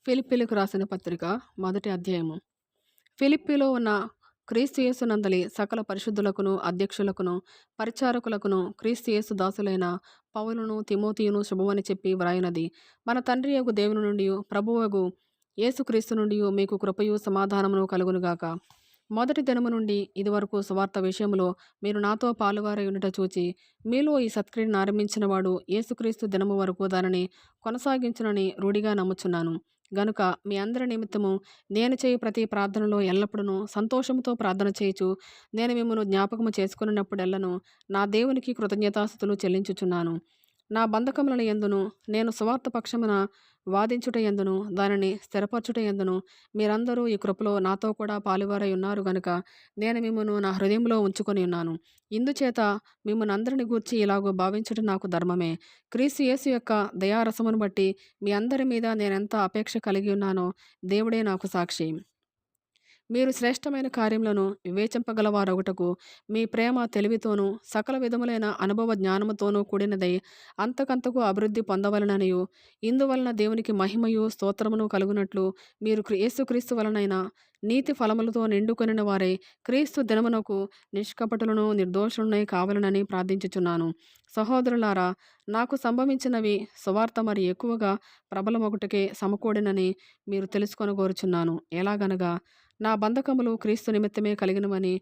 ఫిలిప్పీలకు రాసిన పత్రిక మొదటి అధ్యాయము. ఫిలిప్పీలో ఉన్న క్రీస్తు యేసునందలి సకల పరిశుద్ధులకును అధ్యక్షులకును పరిచారకులకును క్రీస్తు యేసు దాసులైన పౌలును తిమోతియును శుభమని చెప్పి వ్రాయినది మన తండ్రి యగు దేవుని నుండి ప్రభువగు యేసుక్రీస్తు నుండి మీకు కృపయు సమాధానమును కలుగునుగాక. మొదటి దినము నుండి ఇదివరకు సువార్త విషయంలో మీరు నాతో పాలువారై ఉండుట చూచి మీలో ఈ సత్క్రియను ఆరంభించిన వాడు యేసుక్రీస్తు దినము వరకు దానిని కొనసాగించునని రూఢిగా నమ్ముచున్నాను. గనుక మీ అందరి నిమిత్తము నేను చేయు ప్రతి ప్రార్థనలో ఎల్లప్పుడూ సంతోషంతో ప్రార్థన చేయుచు నేను మిమ్మల్ని జ్ఞాపకము చేసుకున్నప్పుడెల్లను నా దేవునికి కృతజ్ఞతాస్తుతులు చెల్లించుచున్నాను. నా బంధకములను ఎందును నేను సువార్త పక్షమున వాదించుట ఎందును దానిని స్థిరపరచుట ఎందును మీరందరూ ఈ కృపలో నాతో కూడా పాలువారై ఉన్నారు గనుక నేను మిమ్మను నా హృదయంలో ఉంచుకొని ఉన్నాను. ఇందుచేత మిమ్మల్ని అందరిని గూర్చి ఇలాగో భావించుట నాకు ధర్మమే. క్రీస్తు యేసు యొక్క దయారసమును బట్టి మీ అందరి మీద నేనెంత అపేక్ష కలిగి ఉన్నానో దేవుడే నాకు సాక్షి. మీరు శ్రేష్టమైన కార్యములను వివేచింపగలవారొకటకు మీ ప్రేమ తెలివితోనూ సకల విధములైన అనుభవ జ్ఞానముతోనూ కూడినదై అంతకంతకు అభివృద్ధి పొందవలననియు ఇందువలన దేవునికి మహిమయు స్తోత్రమును కలుగునట్లు మీరు యేసుక్రీస్తు వలనైన నీతి ఫలములతో నిండుకొనిన వారై క్రీస్తు దినమునకు నిష్కపటులను నిర్దోషులనై కావాలనని ప్రార్థించుచున్నాను. సహోదరులారా, నాకు సంభవించినవి సువార్త మరి ఎక్కువగా ప్రబలమొకటికే సమకూడినని మీరు తెలుసుకొనగోరుచున్నాను. ఎలాగనగా నా బంధకములు క్రీస్తు నిమిత్తమే కలిగినవని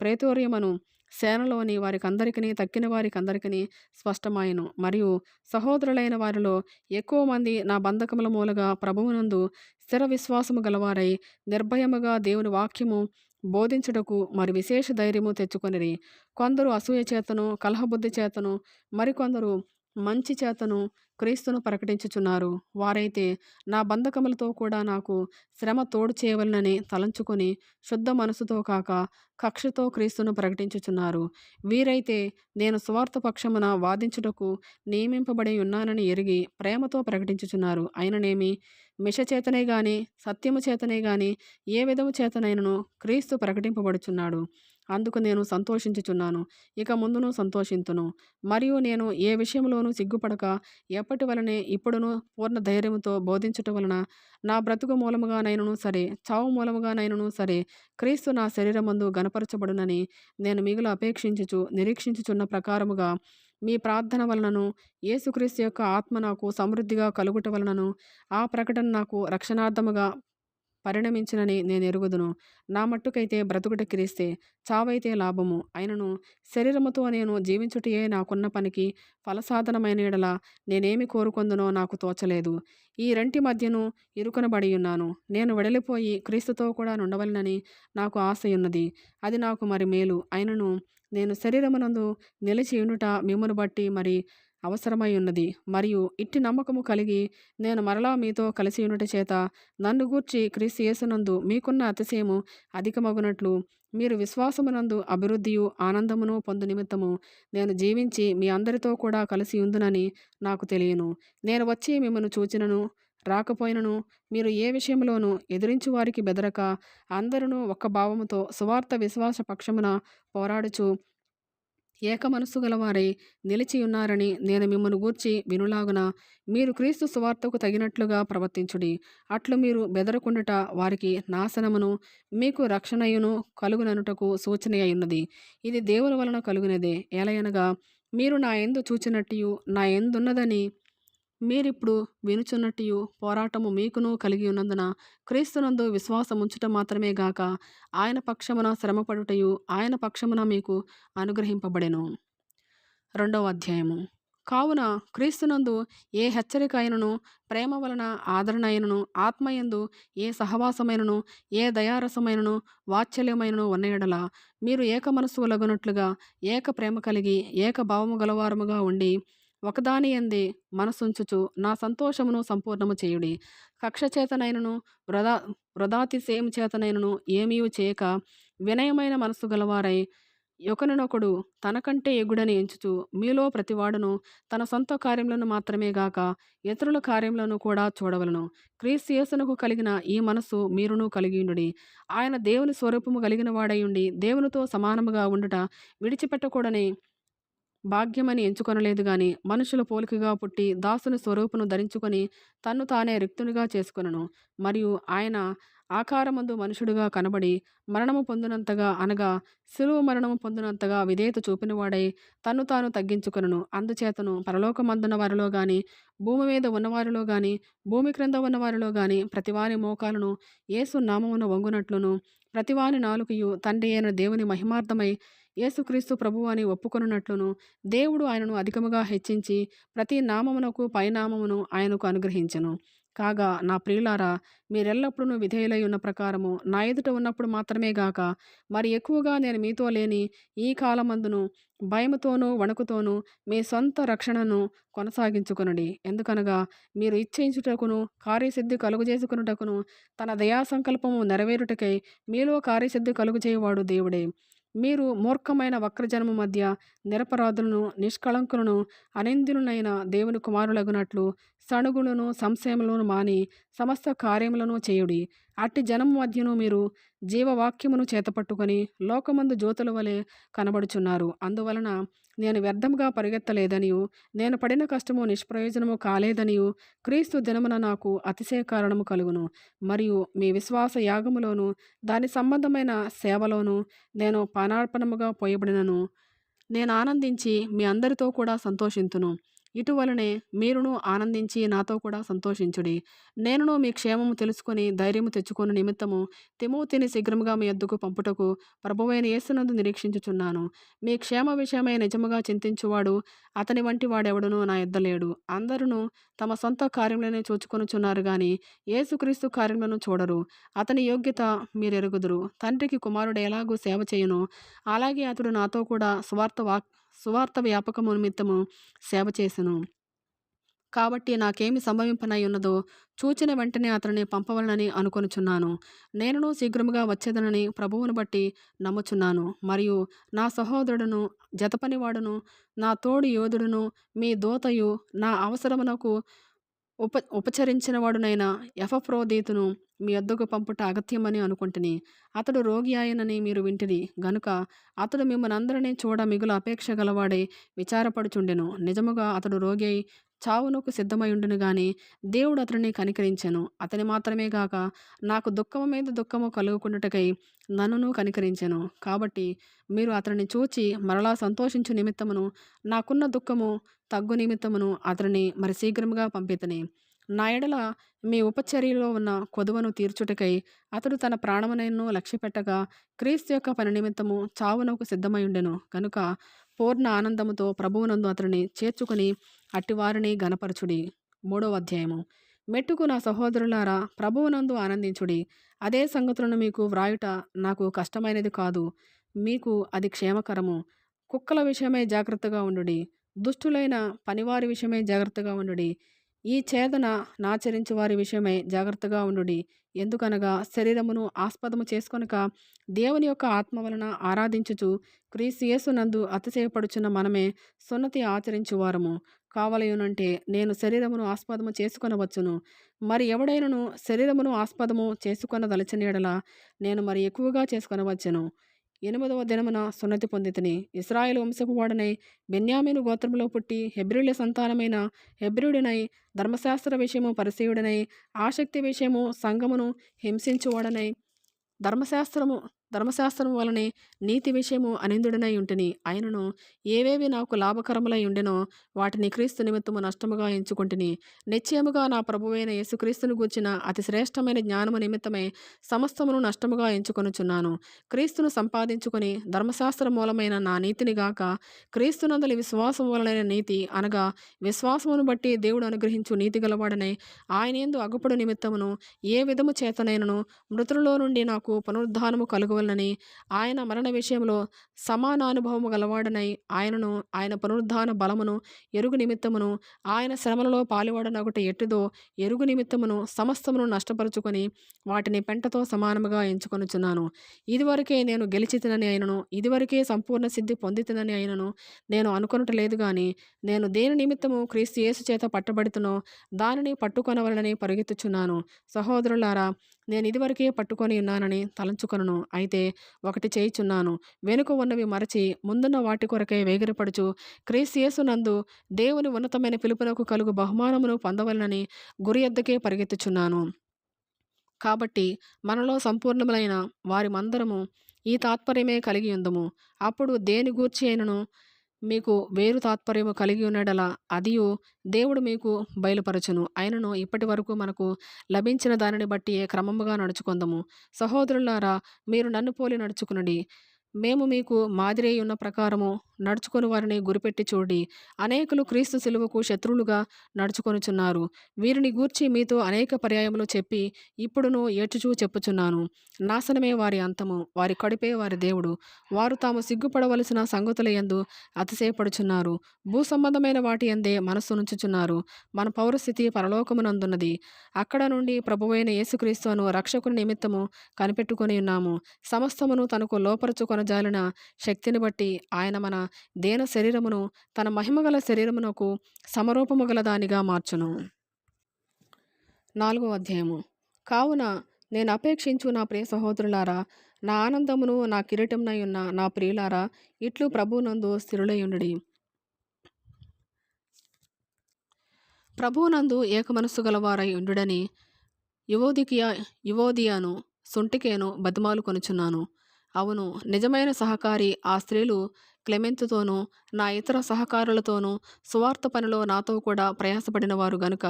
ప్రేతోర్యమను సేనలోని వారికందరికీ తక్కిన వారికందరికీ స్పష్టమాయను. మరియు సహోదరులైన వారిలో ఎక్కువ మంది నా బంధకముల మూలగా ప్రభువునందు స్థిర విశ్వాసము గలవారై నిర్భయముగా దేవుని వాక్యము బోధించుటకు మరి విశేష ధైర్యము తెచ్చుకొనిరి. కొందరు అసూయ చేతను కలహబుద్ధి చేతను మరికొందరు మంచి చేతను క్రీస్తును ప్రకటించుచున్నారు. వారైతే నా బంధకములతో కూడా నాకు శ్రమ తోడు చేయవలనని తలంచుకొని శుద్ధ మనసుతో కాక కక్షతో క్రీస్తును ప్రకటించుచున్నారు. వీరైతే నేను సువార్త పక్షమున వాదించుటకు నియమింపబడి ఉన్నానని ఎరిగి ప్రేమతో ప్రకటించుచున్నారు. అయిననేమి మిషచేతనే గాని సత్యము చేతనే గాని ఏ విధము చేతనైనను క్రీస్తు ప్రకటింపబడుచున్నాడు. అందుకు నేను సంతోషించుచున్నాను, ఇక ముందును సంతోషింతును. మరియు నేను ఏ విషయంలోనూ సిగ్గుపడక ఎప్పటి వలనే ఇప్పుడును పూర్ణ ధైర్యముతో బోధించుట వలన నా బ్రతుకు మూలముగానైనను సరే చావు మూలముగానైనను సరే క్రీస్తు నా శరీరమందు గనపరచబడునని నేను మిగులు అపేక్షించుచు నిరీక్షించుచున్న ప్రకారముగా మీ ప్రార్థన వలనను యేసుక్రీస్తు యొక్క ఆత్మ నాకు సమృద్ధిగా కలుగుట వలనను ఆ ప్రకటన నాకు రక్షణార్థముగా పరిణమించినని నేను ఎరుగుదును. నా మట్టుకైతే బ్రతుకుట క్రీస్తే, చావైతే లాభము. అయినను శరీరముతో నేను జీవించుటయే నాకున్న పనికి ఫలసాధనమైన యెడల నేనేమి కోరుకొందునో నాకు తోచలేదు. ఈ రెంటి మధ్యను ఇరుకనబడి ఉన్నాను. నేను వెడలిపోయి క్రీస్తుతో కూడా నుండవలెనని నాకు ఆశయున్నది. అది నాకు మరి మేలు. అయినను నేను శరీరమునందు నిలిచియుండుట మిమ్మును బట్టి మరి అవసరమై ఉన్నది. మరియు ఇట్టి నమ్మకము కలిగి నేను మరలా మీతో కలిసి ఉండుట చేత నన్ను గూర్చి క్రీస్తు యేసునందు మీకున్న అతిశయము అధికమగునట్లు మీరు విశ్వాసమునందు అభివృద్ధియు ఆనందమును పొందు నిమిత్తము నేను జీవించి మీ అందరితో కూడా కలిసి ఉందునని నాకు తెలియను. నేను వచ్చి మిమ్మను చూచినను రాకపోయినను మీరు ఏ విషయంలోనూ ఎదిరించు వారికి బెదరక అందరూ ఒక్క భావముతో సువార్త విశ్వాస పక్షమున పోరాడుచు ఏక మనస్సు గలవారై నిలిచి ఉన్నారని నేను మిమ్మల్ని గూర్చి వినులాగున మీరు క్రీస్తు సువార్తకు తగినట్లుగా ప్రవర్తించుడి. అట్లు మీరు బెదరకుండుట వారికి నాశనమును మీకు రక్షణయును కలుగుననుటకు సూచన అయ్యున్నది. ఇది దేవుని వలన కలుగునదే. ఎలయనగా మీరు నా యందు చూచినట్టియు నా యందున్నదని మీరిప్పుడు వినుచున్నట్టియు పోరాటము మీకును కలిగి ఉన్నందున క్రీస్తునందు విశ్వాసముంచుట మాత్రమే గాక ఆయన పక్షమున శ్రమపడుటయు ఆయన పక్షమున మీకు అనుగ్రహింపబడెను. 2వ అధ్యాయము. కావున క్రీస్తునందు ఏ హెచ్చరిక అయినను ప్రేమ వలన ఆదరణ అయినను ఆత్మయందు ఏ సహవాసమైనను ఏ దయారసమైనను వాత్సల్యమైనను ఉన్న యెడల మీరు ఏక మనస్సు లగునట్లుగా ఏక ప్రేమ కలిగి ఏక భావము గలవారముగా ఉండి ఒకదాని యందే మనసుంచుచు నా సంతోషమును సంపూర్ణము చేయుడి. కక్ష చేతనైనను వృధాతిశయము చేతనైనను ఏమీయు చేయక వినయమైన మనస్సు గలవారై ఒకరినొకడు తనకంటే ఎగుడని ఎంచుచు మీలో ప్రతివాడును తన సొంత కార్యములను మాత్రమే గాక ఇతరుల కార్యములను కూడా చూడవలను. క్రీస్తు యేసునకు కలిగిన ఈ మనస్సు మీరును కలిగియుండుడి. ఆయన దేవుని స్వరూపము కలిగిన వాడై ఉండి దేవునితో సమానముగా ఉండుట విడిచిపెట్టకూడని భాగ్యమని ఎంచుకొనలేదు గాని మనుషుల పోలికగా పుట్టి దాసుని స్వరూపును ధరించుకొని తన్ను తానే రిక్తునిగా చేసుకొనెను. మరియు ఆయన ఆకారమందు మనుషుడుగా కనబడి మరణము పొందినంతగా అనగా శిలువ మరణము పొందినంతగా విధేయత చూపినవాడై తన్ను తాను తగ్గించుకొనెను. అందుచేతను పరలోకమందున్న వారిలో గాని భూమి మీద ఉన్నవారిలో గాని భూమి క్రింద ఉన్నవారిలో గాని ప్రతివాని మోకాలను యేసు నామమున వంగునట్లును ప్రతివాని నాలుకయు తండ్రి అయిన దేవుని మహిమార్థమై యేసుక్రీస్తు ప్రభువు అని ఒప్పుకొనున్నట్లును దేవుడు ఆయనను అధికముగా హెచ్చించి ప్రతి నామమునకు పైనామమును ఆయనకు అనుగ్రహించెను. కాగా నా ప్రియులారా, మీరెల్లప్పుడూ విధేయులై ఉన్న ప్రకారము నా ఎదుట ఉన్నప్పుడు మాత్రమే గాక మరి ఎక్కువగా నేను మీతో లేని ఈ కాలమందును భయముతోనూ వణుకుతోనూ మీ సొంత రక్షణను కొనసాగించుకొనుడి. ఎందుకనగా మీరు ఇచ్ఛయించుటకును కార్యసిద్ధి కలుగజేసుకొనుటకును తన దయా సంకల్పము నెరవేరుటకై మీలో కార్యసిద్ధి కలుగజేయువాడు దేవుడే. మీరు మూర్ఖమైన వక్రజనము మధ్య నిరపరాధులను నిష్కళంకులను అనింద్యులనైన దేవుని కుమారులగునట్లు సణుగులను సంశయములను మాని సమస్త కార్యములను చేయుడి. అట్టి జనము మధ్యను మీరు జీవవాక్యమును చేతపట్టుకొని లోకమందు జ్యోతుల వలె కనబడుచున్నారు. అందువలన నేను వ్యర్థముగా పరిగెత్తలేదనియు నేను పడిన కష్టము నిష్ప్రయోజనము కాలేదనియు క్రీస్తు దినమున నాకు అతిశయ కారణము కలుగును. మరియు మీ విశ్వాస యాగములోను దాని సంబంధమైన సేవలోను నేను పానార్పణముగా పోయబడినను నేను ఆనందించి మీ అందరితో కూడా సంతోషింతును. ఇటువలనే మీరును ఆనందించి నాతో కూడా సంతోషించుడి. నేనును మీ క్షేమము తెలుసుకొని ధైర్యము తెచ్చుకొని నిమిత్తము తిమోతిని శీఘ్రముగా మీ యొద్దకు పంపుటకు ప్రభువైన యేసునందు నిరీక్షించుచున్నాను. మీ క్షేమ విషయమై నిజముగా చింతించువాడు అతని వంటి వాడెవడునూ నా యొద్ద లేడు. అందరూ తమ సొంత కార్యములనే చూచుకొనుచున్నారు గాని యేసుక్రీస్తు కార్యములను చూడరు. అతని యోగ్యత మీరెరుగుదురు. తండ్రికి కుమారుడు ఎలాగూ సేవ చేయునో అలాగే అతడు నాతో కూడా సువార్త వ్యాపకము నిమిత్తము సేవ చేసెను. కాబట్టి నాకేమి సంభవింపనై ఉన్నదో చూచిన వెంటనే అతనిని పంపవలనని అనుకొనుచున్నాను. నేనును శీఘ్రముగా వచ్చేదనని ప్రభువును బట్టి నమ్ముచున్నాను. మరియు నా సహోదరుడును జతపనివాడును నా తోడు యోధుడును మీ దూతయు నా అవసరమునకు ఉపచరించిన వాడునైన ఎపఫ్రోదీతును మీ యొద్దకు పంపుట అగత్యమని అనుకుంటుని. అతడు రోగి ఆయనని మీరు వింటిరి గనుక అతడు మిమ్మల్ని అందరినీ చూడ మిగులు అపేక్ష గలవాడై విచారపడుచుండెను. నిజముగా అతడు రోగి అయి చావునకు సిద్ధమై గాని దేవుడు అతనిని కనికరించెను. అతని మాత్రమే గాక నాకు దుఃఖము మీద దుఃఖము కలుగుకుండుటకై నన్నును కనికరించెను. కాబట్టి మీరు అతనిని చూచి మరలా సంతోషించు నిమిత్తమును నాకున్న దుఃఖము తగ్గు నిమిత్తమును అతనిని మరి శీఘ్రముగా పంపితిని. నా ఎడల మీ ఉపచర్యలో ఉన్న కొదువను తీర్చుటకై అతడు తన ప్రాణమునైనను లక్ష్యపెట్టగా క్రీస్తు యొక్క పని నిమిత్తము చావునకు సిద్ధమైయుండెను కనుక పూర్ణ ఆనందముతో ప్రభువునందు అతనిని చేర్చుకుని అట్టివారిని గనపరచుడి. 3వ అధ్యాయము. మెట్టుకు నా సహోదరులారా, ప్రభువునందు ఆనందించుడి. అదే సంగతులను మీకు వ్రాయుట నాకు కష్టమైనది కాదు, మీకు అది క్షేమకరము. కుక్కల విషయమై జాగ్రత్తగా ఉండుడి. దుష్టులైన పనివారి విషయమై జాగ్రత్తగా ఉండుడి. ఈ ఛేదన నాచరించు వారి విషయమై జాగ్రత్తగా ఉండుడి. ఎందుకనగా శరీరమును ఆస్పదము చేసుకొనక దేవుని యొక్క ఆత్మ వలన ఆరాధించుచు క్రీస్తు యేసునందు అతిశయపడుచున్న మనమే సున్నతి ఆచరించువారము కావలయునంటే నేను శరీరమును ఆస్పదము చేసుకొనవచ్చును. మరి ఎవడైనను శరీరమును ఆస్పదము చేసుకొనదలచిన యెడల నేను మరి ఎక్కువగా చేసుకొనవచ్చును. 8వ దినమున సున్నతి పొందితిని. ఇశ్రాయేలు వంశపు వాడనై బెన్యామీను గోత్రములో పుట్టి హెబ్రీయుల సంతానమైన హెబ్రీయుడనై ధర్మశాస్త్ర విషయము పరిసెయుడనై ఆసక్తి విషయము సంఘమును హింసించువాడనై ధర్మశాస్త్రము వలనే నీతి విషయము అనిందుడనై ఉంటిని. అయినను ఏవేవి నాకు లాభకరములై ఉండెనో వాటిని క్రీస్తు నిమిత్తము నష్టముగా ఎంచుకుంటుని. నిశ్చయముగా నా ప్రభువైన యేసుక్రీస్తును గూర్చిన అతి శ్రేష్టమైన జ్ఞానము నిమిత్తమై సమస్తమును నష్టముగా ఎంచుకొనుచున్నాను. క్రీస్తును సంపాదించుకొని ధర్మశాస్త్ర మూలమైన నా నీతిని గాక క్రీస్తునందలి విశ్వాసం వలనైన నీతి అనగా విశ్వాసమును బట్టి దేవుడు అనుగ్రహించు నీతి గలవాడనై ఆయన యందు అగుపడు నిమిత్తమును ఏ విధము చేతనైనను మృతులలో నుండి నాకు పునరుద్ధానము కలుగవలనని ఆయన మరణ విషయంలో సమానానుభవము గలవాడనై ఆయనను ఆయన పునరుద్ధాన బలమును ఎరుగు నిమిత్తమును ఆయన శ్రమలలో పాలువాడనగుట ఎట్టిదో ఎరుగు నిమిత్తమును సమస్తమును నష్టపరుచుకొని వాటిని పెంటతో సమానముగా ఎంచుకొనుచున్నాను. ఇదివరకే నేను గెలిచితినని అయినను ఇదివరకే సంపూర్ణ సిద్ధి పొందితినని అయినను నేను అనుకొనుటలేదు గాని నేను దేని నిమిత్తము క్రీస్తు యేసు చేత పట్టబడుతునో దానిని పట్టుకొనవలనని పరుగెత్తుచున్నాను. సహోదరులారా, నేను ఇదివరకే పట్టుకొని ఉన్నానని తలంచుకొనను. అయితే అయితే ఒకటి చేయుచున్నాను. వెనుక ఉన్నవి మరచి ముందున్న వాటి కొరకై వేగిరపడుచు క్రీస్తు యేసునందు దేవుని ఉన్నతమైన పిలుపునకు కలుగు బహుమానమును పొందవలెనని గురి యొద్దకే పరిగెత్తుచున్నాను. కాబట్టి మనలో సంపూర్ణములైన వారిమందరము ఈ తాత్పర్యమే కలిగి ఉందుము. అప్పుడు దేని గూర్చి అయినను మీకు వేరు తాత్పర్యము కలిగి ఉన్నడల అదియు దేవుడు మీకు బయలుపరచును. అయినను ఇప్పటి వరకు మనకు లభించిన దానిని బట్టి క్రమముగా నడుచుకొందము. సహోదరులారా, మీరు నన్ను పోలి నడుచుకునుడి. మేము మీకు మాదిరి ఉన్న ప్రకారము నడుచుకొని వారిని గురిపెట్టి చూడి. అనేకులు క్రీస్తు శిలువకు శత్రువులుగా నడుచుకొనుచున్నారు. వీరిని గూర్చి మీతో అనేక పర్యాయములు చెప్పి ఇప్పుడును ఏడ్చుచూ చెప్పుచున్నాను. నాశనమే వారి అంతము, వారి కడుపే వారి దేవుడు. వారు తాము సిగ్గుపడవలసిన సంగతుల యందు అతిశయపడుచున్నారు. భూ సంబంధమైన వాటి యందే మనస్సు నుంచుచున్నారు. మన పౌరస్థితి పరలోకమునందున్నది. అక్కడ నుండి ప్రభువైన యేసుక్రీస్తు అను రక్షకుని నిమిత్తము కనిపెట్టుకొని ఉన్నాము. సమస్తమును తనకు లోపరచుకొనజాలిన శక్తిని బట్టి ఆయన మన దేన శరీరమును తన మహిమగల శరీరమునకు సమరూపము గల దానిగా మార్చును. 4వ అధ్యాయము. కావున నేను అపేక్షించు నా ప్రియ సహోదరులారా, నా ఆనందమును నా కిరీటమునై ఉన్న నా ప్రియులారా, ఇట్లు ప్రభువునందు స్థిరులై ఉండుడి. ప్రభువునందు ఏకమనస్సు గలవారై ఉండుడని యువోదియను సుంటికేను బతిమాలు కొనుచున్నాను. అవును, నిజమైన సహకారి ఆ స్త్రీలు క్లెమెంతుతోనూ నా ఇతర సహకారులతోనూ సువార్త పనిలో నాతో కూడా ప్రయాసపడిన వారు గనుక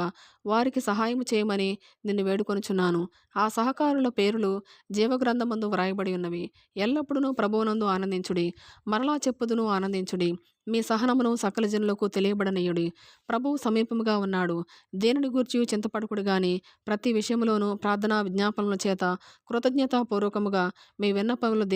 వారికి సహాయం చేయమని నిన్ను వేడుకొనుచున్నాను. ఆ సహకారుల పేరులు జీవగ్రంథమందు వ్రాయబడి ఉన్నవి. ఎల్లప్పుడూ ప్రభువునందు ఆనందించుడి. మరలా చెప్పుదును, ఆనందించుడి. మీ సహనమును సకల జనులకు తెలియబడనీయుడి. ప్రభువు సమీపముగా ఉన్నాడు. దేనిని గూర్చి చింతపడకుడు గాని ప్రతి విషయంలోనూ ప్రార్థనా విజ్ఞాపనల చేత కృతజ్ఞతాపూర్వకముగా మీ విన్నపములు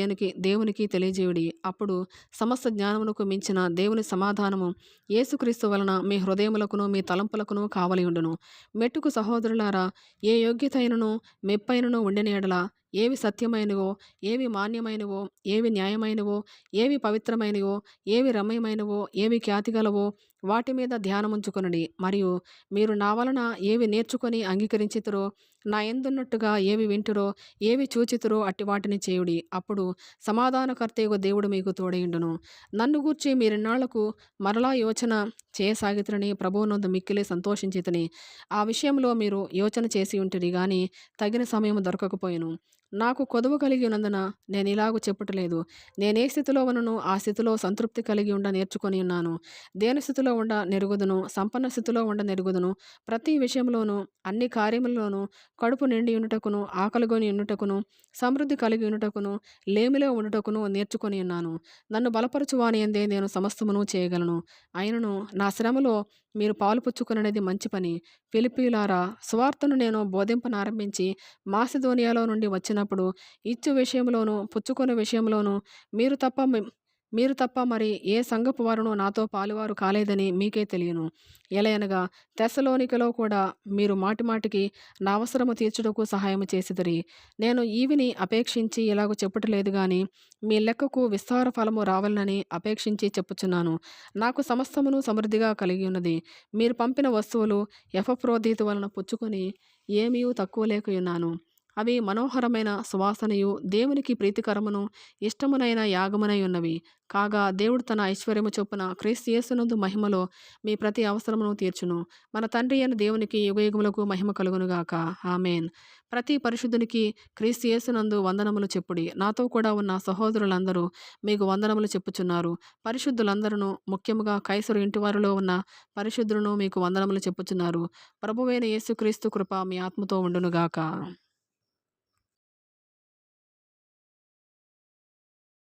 దేవునికి తెలియజేయుడి. అప్పుడు సమస్త జ్ఞానమునకు మించిన దేవుని సమాధానము యేసుక్రీస్తు వలన మీ హృదయములకును మీ తలంపులకును కావలి ఉండును. మెట్టుకు సహోదరులారా, ఏ యోగ్యత అయినను మెప్పైనను ఉండిన ఎడల, ఏవి సత్యమైనవో, ఏవి మాన్యమైనవో, ఏవి న్యాయమైనవో, ఏవి పవిత్రమైనవో, ఏవి రమ్యమైనవో, ఏవి ఖ్యాతిగలవో వాటి మీద ధ్యానముంచుకొనుడి. మరియు మీరు నా వలన ఏవి నేర్చుకొని అంగీకరించితురో, నా యందున్నట్టుగా ఏవి వింటురో, ఏవి చూచితురో అట్టి వాటిని చేయుడి. అప్పుడు సమాధానకర్తయగు దేవుడు మీకు తోడయుండును. నన్ను గూర్చి మీరిన్నాళ్లకు మరలా యోచన చేయసాగితురని ప్రభువునందు మిక్కిలి సంతోషించితిని. ఆ విషయంలో మీరు యోచన చేసి ఉంటిరి గాని తగిన సమయం దొరకకపోయెను. నాకు కొదువ కలిగి ఉన్నందున నేను ఇలాగు చెప్పుటలేదు. నేనే స్థితిలో ఉన్నను ఆ స్థితిలో సంతృప్తి కలిగి ఉండ నేర్చుకొని ఉన్నాను. దేని స్థితిలో ఉండ నెరుగుదును, సంపన్న స్థితిలో ఉండ నెరుగుదును. ప్రతి విషయంలోనూ అన్ని కార్యములలోనూ కడుపు నిండి ఉండుటకును, ఆకలిగొని ఉండుటకును, సమృద్ధి కలిగి ఉండుటకును, లేమిలో ఉండుటకును నేర్చుకొని ఉన్నాను. నన్ను బలపరచు వాని యందే నేను సమస్తమును చేయగలను. అయినను నా శ్రమలో మీరు పాలుపుచ్చుకునేది మంచి పని. ఫిలిప్పీయులారా, సువార్తను నేను బోధింపనారంభించి మాసిదోనియాలో నుండి వచ్చినప్పుడు ఇచ్చు విషయంలోనూ పుచ్చుకొనే విషయంలోనూ మీరు తప్ప మరి ఏ సంఘపు వారును నాతో పాలువారు కాలేదని మీకే తెలియను. ఎలయనగా తెస్సలోనికలో కూడా మీరు మాటిమాటికి నా అవసరము తీర్చుటకు సహాయము చేసిదిరి. నేను ఈవిని అపేక్షించి ఇలాగ చెప్పుటలేదు గాని మీ లెక్కకు విస్తార ఫలము రావాలని అపేక్షించి చెప్పుచున్నాను. నాకు సమస్తమును సమృద్ధిగా కలిగి ఉన్నది. మీరు పంపిన వస్తువులు ఎపఫ్రోదీతు వలన పుచ్చుకొని ఏమీ తక్కువ లేకయున్నాను. అవి మనోహరమైన సువాసనయు దేవునికి ప్రీతికరమును ఇష్టమునైన యాగమునై ఉన్నవి. కాగా దేవుడు తన ఐశ్వర్యము చొప్పున క్రీస్తు యేసునందు మహిమలో మీ ప్రతి అవసరమును తీర్చును. మన తండ్రి అయిన దేవునికి యుగయుగములకు మహిమ కలుగునుగాక. ఆమేన్. ప్రతి పరిశుద్ధునికి క్రీస్తు యేసునందు వందనములు చెప్పుడి. నాతో కూడా ఉన్న సహోదరులందరూ మీకు వందనములు చెప్పుచున్నారు. పరిశుద్ధులందరూ, ముఖ్యముగా కైసరు ఇంటివారిలో ఉన్న పరిశుద్ధులను మీకు వందనములు చెప్పుచున్నారు. ప్రభువైన యేసుక్రీస్తు కృప మీ ఆత్మతో ఉండునుగాక.